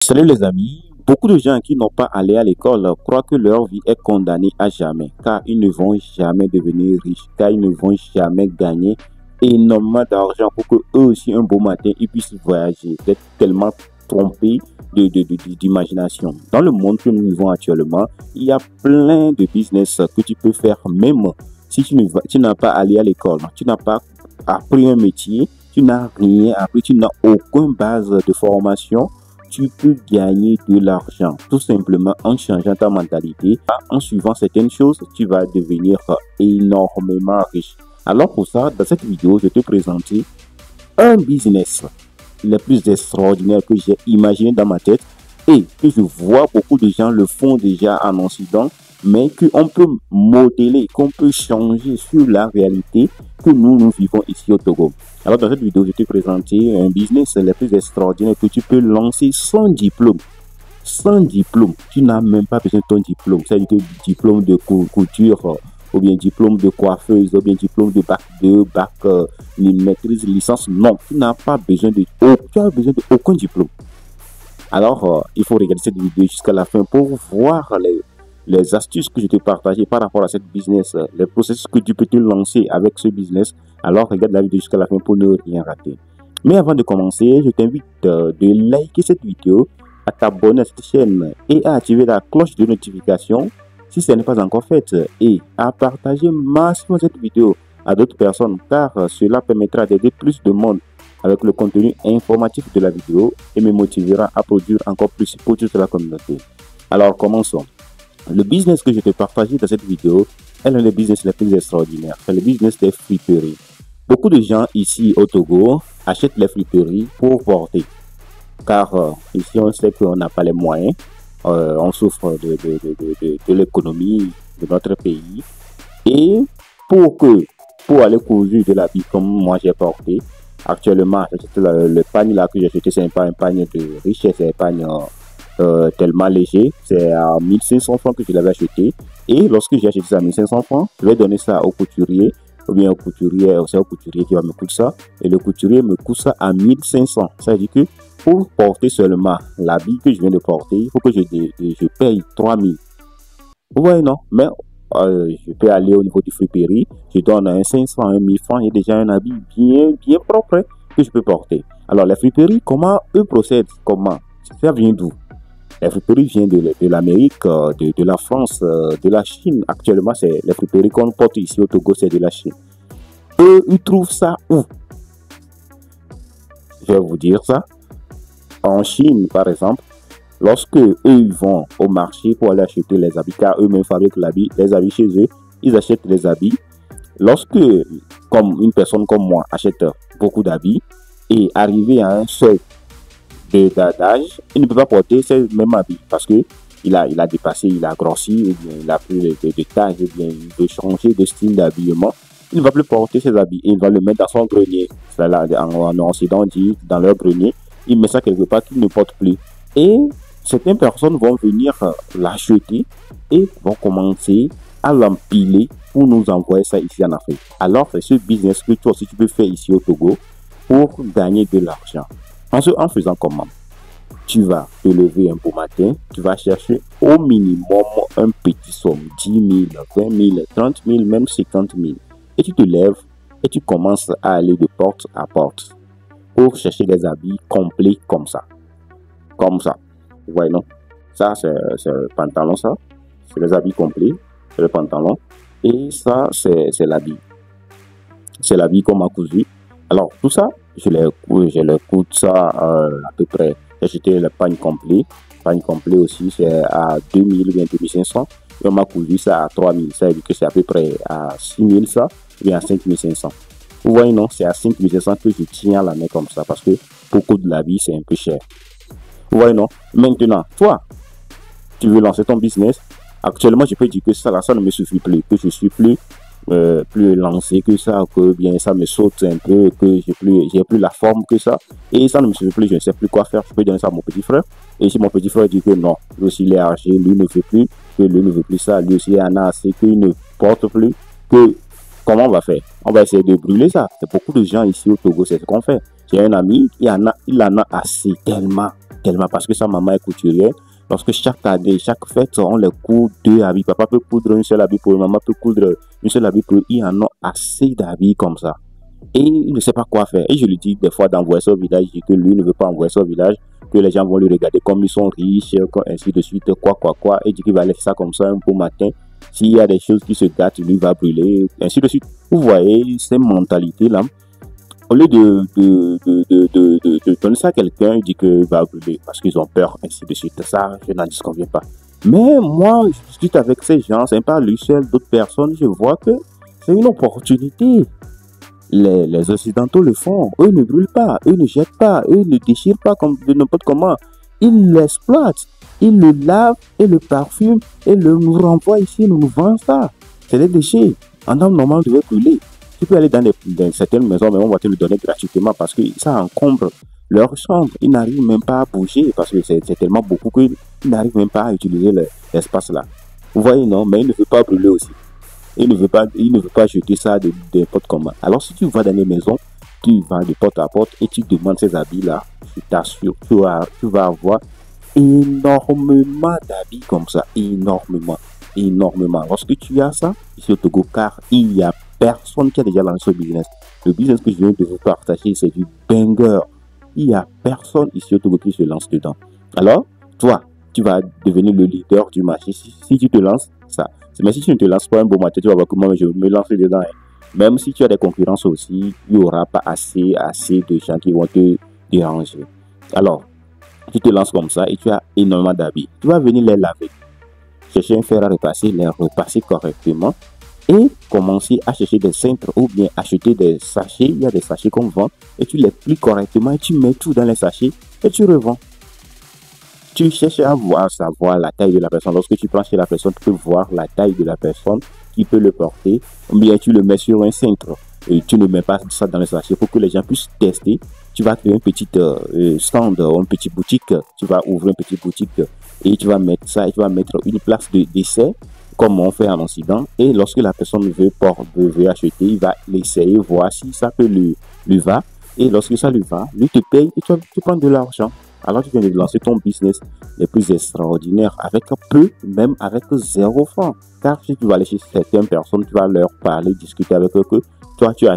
Salut les amis, beaucoup de gens qui n'ont pas allé à l'école croient que leur vie est condamnée à jamais, car ils ne vont jamais devenir riches, car ils ne vont jamais gagner énormément d'argent pour que eux aussi un beau matin ils puissent voyager. Vous êtes tellement trompés d'imagination. Dans le monde que nous vivons actuellement, il y a plein de business que tu peux faire même si tu n'as pas allé à l'école, tu n'as pas appris un métier, tu n'as rien appris, tu n'as aucune base de formation. Tu peux gagner de l'argent tout simplement en changeant ta mentalité. En suivant certaines choses, tu vas devenir énormément riche. Alors pour ça, dans cette vidéo, je vais te présenter un business le plus extraordinaire que j'ai imaginé dans ma tête et que je vois beaucoup de gens le font déjà en Occident, mais qu'on peut modeler, qu'on peut changer sur la réalité que nous vivons ici au Togo. Alors dans cette vidéo, je vais te présenter un business le plus extraordinaire que tu peux lancer sans diplôme. Sans diplôme, tu n'as même pas besoin de ton diplôme. C'est-à-dire que diplôme de couture, ou bien diplôme de coiffeuse, ou bien diplôme de bac 2, bac maîtrise, licence. Non, tu n'as pas besoin de aucun diplôme. Alors, il faut regarder cette vidéo jusqu'à la fin pour voir les astuces que je t'ai partagées par rapport à cette business, les processus que tu peux te lancer avec ce business. Alors, regarde la vidéo jusqu'à la fin pour ne rien rater. Mais avant de commencer, je t'invite de liker cette vidéo, à t'abonner à cette chaîne et à activer la cloche de notification si ce n'est pas encore fait et à partager massivement cette vidéo à d'autres personnes car cela permettra d'aider plus de monde avec le contenu informatif de la vidéo et me motivera à produire encore plus pour toute la communauté. Alors commençons. Le business que je te partage dans cette vidéo est l'un des business les plus extraordinaires. C'est le business des friperies. Beaucoup de gens ici au Togo achètent les friperies pour porter. Car ici on sait qu'on n'a pas les moyens. On souffre de l'économie de notre pays. Et pour aller courir de l'habit comme moi j'ai porté, actuellement le panier là que j'ai acheté, c'est pas un panier de richesse, c'est un panier tellement léger, c'est à 1500 francs que je l'avais acheté. Et lorsque j'ai acheté ça à 1500 francs, je vais donner ça au couturier, ou bien au couturier, c'est au couturier qui va me coûter ça, et le couturier me coûte ça à 1500. Ça veut dire que pour porter seulement l'habit que je viens de porter, il faut que je paye 3000. Ouais, non, mais je peux aller au niveau du friperie, je donne un 500, un 1000 francs, j'ai déjà un habit bien propre que je peux porter. Alors, les friperies, comment eux procèdent? Comment? Ça vient d'où? Les friperies viennent de l'Amérique, de la France, de la Chine. Actuellement, c'est les friperies qu'on porte ici au Togo, c'est de la Chine. Eux, ils trouvent ça où? Je vais vous dire ça. En Chine, par exemple, lorsque eux ils vont au marché pour aller acheter les habits, car eux-mêmes fabriquent les habits chez eux, ils achètent les habits. Lorsque, comme une personne comme moi, achète beaucoup d'habits et arrivé à un seuil d'âge, il ne peut pas porter ces mêmes habits parce que il a dépassé, il a grossi, ou bien il a plus de taille, ou bien il veut changer de style d'habillement. Il ne va plus porter ses habits et il va le mettre dans son grenier. En Occident, on dit dans leur grenier, il met ça quelque part qu'il ne porte plus. Et certaines personnes vont venir l'acheter et vont commencer à l'empiler pour nous envoyer ça ici en Afrique. Alors, c'est ce business que toi aussi tu peux faire ici au Togo pour gagner de l'argent. En faisant comment? Tu vas te lever un beau matin, tu vas chercher au minimum un petit somme, 10 000, 20 000, 30 000, même 50 000. Et tu te lèves et tu commences à aller de porte à porte pour chercher des habits complets comme ça. Comme ça. Vous voyez, non? Ça, c'est le pantalon, ça. C'est les habits complets. C'est le pantalon. Et ça, c'est l'habit. C'est l'habit qu'on m'a cousu. Alors, tout ça, je le coûte ça à peu près. J'ai acheté le pagne complet. Le pagne complet aussi, c'est à 2000 ou bien 2500. Et on m'a cousu ça à 3000. Ça veut dire que c'est à peu près à 6000 ça, ou bien à 5500. Vous voyez, non? C'est à 5500 que je tiens la main comme ça parce que beaucoup de l'habit, c'est un peu cher. Vous voyez, non? Maintenant, toi, tu veux lancer ton business. Actuellement, je peux dire que ça ne me suffit plus, que je suis plus lancé que ça, que bien ça me saute un peu, que j'ai plus la forme que ça. Et ça ne me suffit plus, je ne sais plus quoi faire. Je peux donner ça à mon petit frère. Et si mon petit frère dit que non, lui aussi il est âgé, lui ne veut plus, que lui ne veut plus ça, lui aussi il en a assez, qu'il ne porte plus, que comment on va faire? On va essayer de brûler ça. C'est beaucoup de gens ici au Togo, c'est ce qu'on fait. J'ai un ami, il en a assez tellement. tellement parce que sa maman est couturière. Lorsque chaque année, chaque fête, on les coud 2 habits. Papa peut coudre une seule habit pour eux, maman peut coudre une seule habit pour eux. Il en a assez d'habits comme ça. Et il ne sait pas quoi faire. Et je lui dis des fois d'envoyer ça au village, je dis que lui ne veut pas envoyer ça au village, que les gens vont lui regarder comme ils sont riches, ainsi de suite, quoi. Et dit qu'il va laisser ça comme ça un beau matin. S'il y a des choses qui se gâtent, lui va brûler, ainsi de suite. Vous voyez ces mentalités-là. Au lieu de donner ça à quelqu'un, il dit qu'il va brûler parce qu'ils ont peur, ainsi de suite. Ça, je n'en disconviens pas. Mais moi, je discute avec ces gens, c'est pas lui seul, d'autres personnes, je vois que c'est une opportunité. Les Occidentaux le font. Eux ne brûlent pas, eux ne jettent pas, eux ne déchirent pas comme de n'importe comment. Ils l'exploitent, ils le lavent et le parfument et nous renvoient ici, nous vendent ça. C'est des déchets. Un homme normal devait brûler. Tu peux aller dans certaines maisons, mais on va te le donner gratuitement parce que ça encombre leur chambre. Ils n'arrivent même pas à bouger parce que c'est tellement beaucoup qu'ils n'arrivent même pas à utiliser l'espace là. Vous voyez, non? Mais ils ne veulent pas brûler aussi. Il ne veut pas jeter ça de n'importe comment. Alors, si tu vas dans les maisons, tu vas de porte à porte et tu demandes ces habits-là, je t'assure, tu vas avoir énormément d'habits comme ça. Énormément. Lorsque tu as ça, ici au Togo, car il n'y a personne qui a déjà lancé ce business. Le business que je viens de vous partager, c'est du banger. Il n'y a personne ici au Togo qui se lance dedans. Alors, toi, tu vas devenir le leader du marché si tu te lances ça. Mais si tu ne te lances pas un beau matin, tu vas voir comment je vais me lancer dedans. Même si tu as des concurrences aussi, il n'y aura pas assez de gens qui vont te déranger. Alors, tu te lances comme ça et tu as énormément d'habits. Tu vas venir les laver, chercher un fer à repasser, les repasser correctement et commencer à chercher des cintres ou bien acheter des sachets. Il y a des sachets qu'on vend et tu les plies correctement et tu mets tout dans les sachets et tu revends. Tu cherches à savoir la taille de la personne. Lorsque tu prends chez la personne, tu peux voir la taille de la personne qui peut le porter. Ou bien tu le mets sur un cintre. Et tu ne mets pas ça dans le sachet pour que les gens puissent tester. Tu vas créer un petit stand, une petite boutique. Tu vas ouvrir une petite boutique et tu vas mettre ça et tu vas mettre une place d'essai comme on fait en Occident. Et lorsque la personne veut acheter, il va l'essayer, voir si ça peut lui va. Et lorsque ça lui va, lui te paye et tu prends de l'argent. Alors tu viens de lancer ton business les plus extraordinaires avec peu, même avec 0 francs. Car si tu vas aller chez certaines personnes, tu vas leur parler, discuter avec eux que toi tu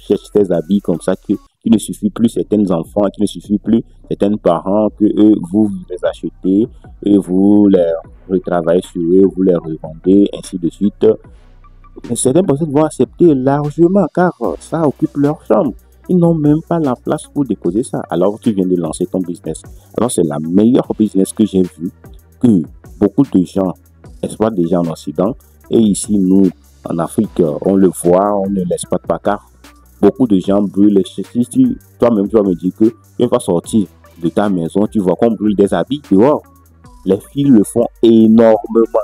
cherches tes habits comme ça qui ne suffit plus certains enfants, qui ne suffit plus certains parents, que eux vous les achetez et vous les retravaillez sur eux, vous les revendez, ainsi de suite. Mais certaines personnes vont accepter largement car ça occupe leur chambre. Ils n'ont même pas la place pour déposer ça. Alors, tu viens de lancer ton business. Alors, c'est la meilleure business que j'ai vue, que beaucoup de gens exploitent déjà en Occident. Et ici, nous, en Afrique, on le voit, on ne l'exploite pas car beaucoup de gens brûlent. Si toi-même, tu vas me dire que tu vas sortir de ta maison, tu vois qu'on brûle des habits dehors. Les filles le font énormément.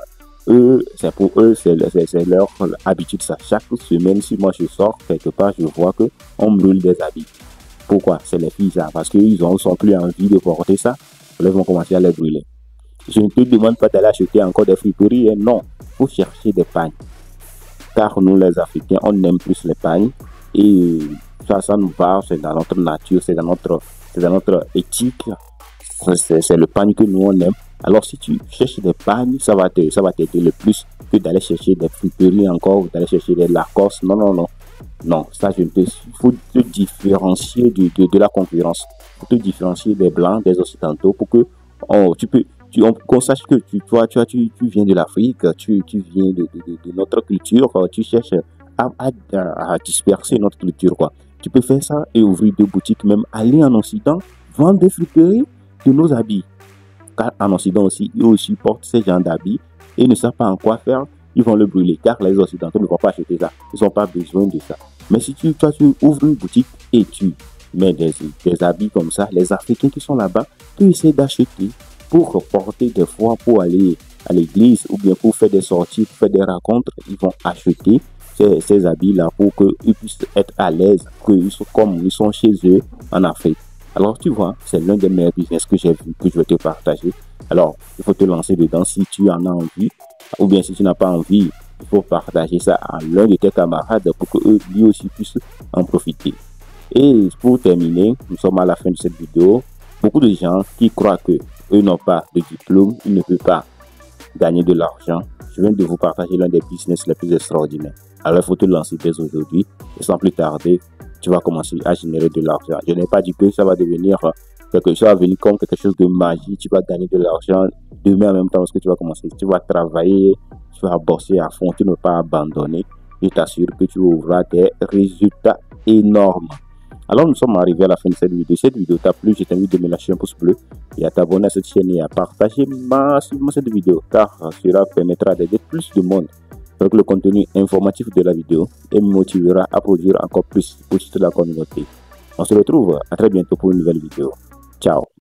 C'est pour eux, c'est leur habitude. Ça. Chaque semaine, si moi je sors quelque part, je vois que on brûle des habits. Pourquoi? C'est les filles, ça. Parce qu'ils n'ont plus envie de porter ça. Ils vont commencer à les brûler. Je ne te demande pas d'aller acheter encore des friperies. Non, il faut chercher des pagnes. Car nous, les Africains, on aime plus les pagnes. Et ça nous va, c'est dans notre nature, c'est dans notre éthique. C'est le pagne que nous, on aime. Alors, si tu cherches des pagnes, ça va t'aider le plus que d'aller chercher des friperies encore, ou d'aller chercher des Lacoste. Non, ça, il faut te différencier de la concurrence. Il faut te différencier des Blancs, des Occidentaux, pour que qu'on sache que tu viens de l'Afrique, tu viens de notre culture, tu cherches à disperser notre culture, quoi. Tu peux faire ça et ouvrir 2 boutiques, même aller en Occident, vendre des friperies de nos habits. Car en Occident aussi, eux aussi portent ces genres d'habits et ils ne savent pas en quoi faire, ils vont le brûler car les Occidentaux ne vont pas acheter ça. Ils n'ont pas besoin de ça. Mais si tu ouvres une boutique et tu mets des habits comme ça, les Africains qui sont là-bas, tu essaies d'acheter pour porter des fois pour aller à l'église ou bien pour faire des sorties, pour faire des rencontres, ils vont acheter ces habits-là pour qu'ils puissent être à l'aise, comme ils sont chez eux en Afrique. Alors, tu vois, c'est l'un des meilleurs business que j'ai vu, que je vais te partager. Alors, il faut te lancer dedans si tu en as envie. Ou bien si tu n'as pas envie, il faut partager ça à l'un de tes camarades pour qu'eux, lui aussi, puissent en profiter. Et pour terminer, nous sommes à la fin de cette vidéo. Beaucoup de gens qui croient que eux n'ont pas de diplôme, ils ne peuvent pas gagner de l'argent. Je viens de vous partager l'un des business les plus extraordinaires. Alors, il faut te lancer dès aujourd'hui et sans plus tarder, tu vas commencer à générer de l'argent. Je n'ai pas dit que ça va devenir quelque chose, ça va venir comme quelque chose de magique. Tu vas gagner de l'argent demain en même temps lorsque tu vas commencer. Tu vas travailler, tu vas bosser à fond, tu ne vas pas abandonner. Je t'assure que tu auras des résultats énormes. Alors, nous sommes arrivés à la fin de cette vidéo. Si cette vidéo t'a plu, je t'invite de me lâcher un pouce bleu et à t'abonner à cette chaîne et à partager massivement cette vidéo car cela permettra d'aider plus de monde avec le contenu informatif de la vidéo et me motivera à produire encore plus pour toute la communauté. On se retrouve à très bientôt pour une nouvelle vidéo. Ciao.